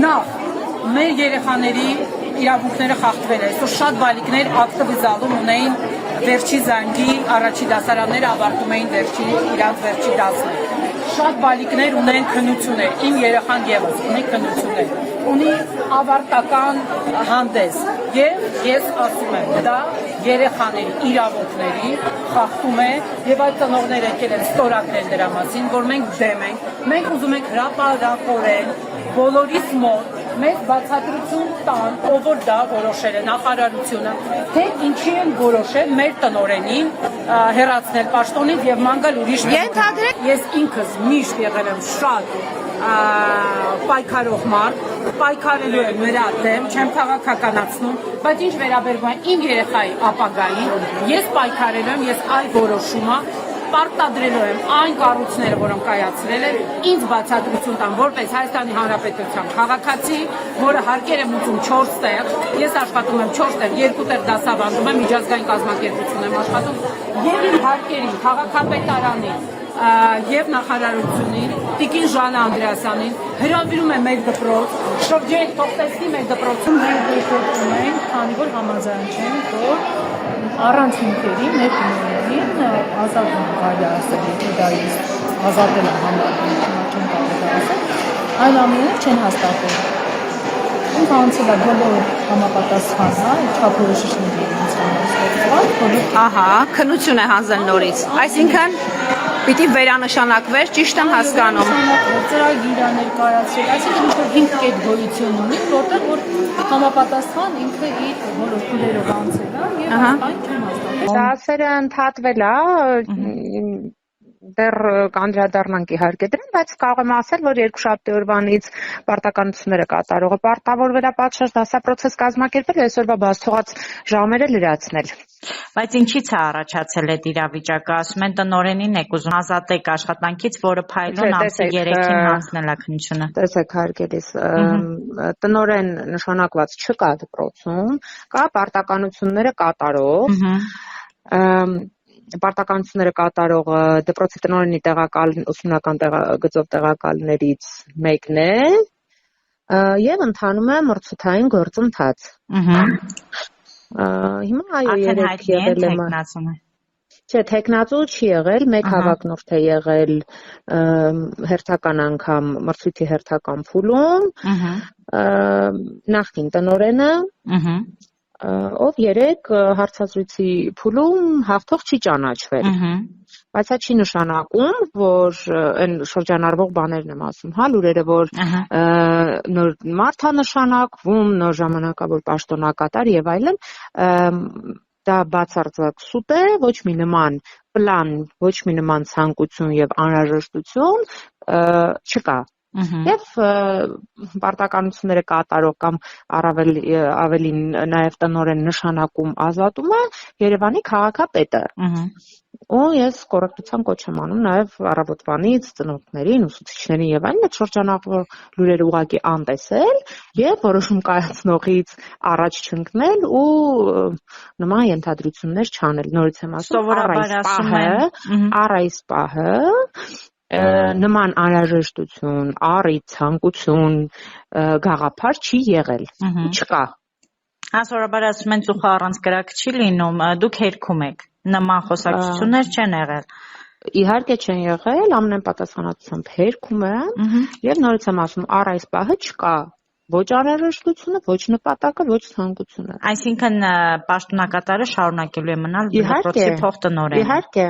նախ մեր երեխաների իրավունքները խախտվել է, այսօր շատ բալիկներ ակտիվիզալում ունեին վերջի զանգի առաջի դասարանները ավարտում էին իրանց վերջի դասները։ Շատ բալիկներ ունեն քննություններ, իմ երեխան ևս ունի քննություններ, ունի ավարտական հանդես եւ ես ասում եմ, դա երեխաների իրավունքների խախտում է եւ այդ ծնողները եկել են ստորագրել դրա մասին, որ մենք դեմ ենք, մենք ուզում ենք հրապարակորեն բոլորիս մոտ մեծ բացատրություն տան, ով որ դա որոշել է նախարարությունը, թե ինչի են որոշել մեր տնօրենին հեռացնել պաշտոնից եւ մանգալ ուրիշ։ Ես ինքս միշտ եղել եմ շատ պայքարող մարդ, պայքարելու եմ նրա դեմ, չեմ քաղաքականացնում, բայց ինչ վերաբերում է իմ երեխայի ապագային, ես պայքարելու եմ, ես այլ որոշումը պարտադրելու եմ այն կառույցները, որոնք կայացրել են, ինձ բացատրություն տան, որպես Հայաստանի Հանրապետության քաղաքացի, որը հարկեր եմ ուզում 4 տեղ, ես աշխատում եմ 4 տեղ, 2 տեղ դասավանդում եմ, միջազգային կազմակերպություն եմ աշխատում, եւ իմ հարկերին, քաղաքապետարանին եւ նախարարությունին, Տիկին Ժանա Անդրեասյանին հրավիրում եմ մեր դպրոց, շրջեք թող տեսնի մեր դպրոցում մենք դեպքում ենք, քանի որ համաձայն չենք, որ առանց հիմքերի մեր տնօրենին ազատում կարելի ասել, եթե դա ազատել է համարվում, չեն կարող ասել, այլ ամենով չեն հաստատել։ Ինքը անցել է բոլոր համապատասխան, չափորոշիչների իրենց համաստեղծված, ահա, քննություն է հանձնել նորից, այսինքն պիտի վերանշանակվեր, ճիշտ եմ հասկանում։ Ծրագիր ներկայացրել, այսինքն ինչ-որ 5 կետ գոյություն ունի, որտեղ որ համապատասխան ինքը իր բոլոր քույրերով անցել է եւ այն չեմ հաստատել։ Դասերը ընդհատվել է, դեռ կանդրադառնանք իհարկե դրան, բայց կարող եմ ասել, որ երկուշաբթի օրվանից պարտականությունները կատարողը պարտավորվել է պատշաճ դասապրոցես կազմակերպել, այսօրվա բաց թողած ժամերը լրացնել։ Բայց ինչից է առաջացել այդ իրավիճակը, ասում են տնօրենին եք ուզում ազատեք աշխատանքից, որը փայլուն ամսի 3-ին հանձնել է քննությունը։ Տեսեք հարգելիս, տնօրեն նշանակված չկա դպրոցում, կա պարտականությունները կատարող, պարտականությունները կատարող դպրոցի տնօրենի տեղակալ ուսումնական գծով տեղակալներից մեկն է եւ ընթանում է մրցութային գործընթաց։ Հիմա այո երեք եղել եմ։ Չէ, թեկնածու չի եղել, մեկ հավակնորդ է եղել հերթական անգամ մրցույթի հերթական փուլում, նախկին տնօրենը, ով 3 հարցազրույցի փուլում հաղթող չի ճանաչվել։ Բայց դա չի նշանակում, որ այն շրջանառվող բաներն եմ ասում, հա, լուրերը, որ նոր մարդ է նշանակվում, նոր ժամանակավոր պաշտոնակատար եւ այլն, դա բացարձակ սուտ է, ոչ մի նման պլան, ոչ մի նման ցանկություն եւ անհրաժեշտություն չկա։ Եվ պարտականությունները կատարող կամ ավելին նաև տնօրեն նշանակում ազատում է Երևանի քաղաքապետը։ Ու ես կոռեկտության կոչ եմ անում նաև առավոտվանից ծնողներին, ուսուցիչներին եւ այլն այդ շրջանառվող լուրերը ուղղակի անտեսել եւ որոշում կայացնողից առաջ չընկնել ու նման ենթադրություններ չանել։ Նորից եմ ասում, առ այս պահը նման անհրաժեշտություն, առիթ, ցանկություն, գաղափար չի եղել, չկա։ Հասարակաբար ասում են ծուխը առանց կրակ չի լինում, դուք հերքում եք, նման խոսակցություններ չեն եղել։ Իհարկե չեն եղել, ամեն պատասխանատվությամբ հերքում եմ եւ նորից եմ ասում, առ այս պահը չկա ոչ անհրաժեշտությունը, ոչ նպատակը, ոչ ցանկությունը։ Այսինքն պաշտոնակատարը շարունակելու է մնալ դպրոցի փոխտնօրենը։ Իհարկե։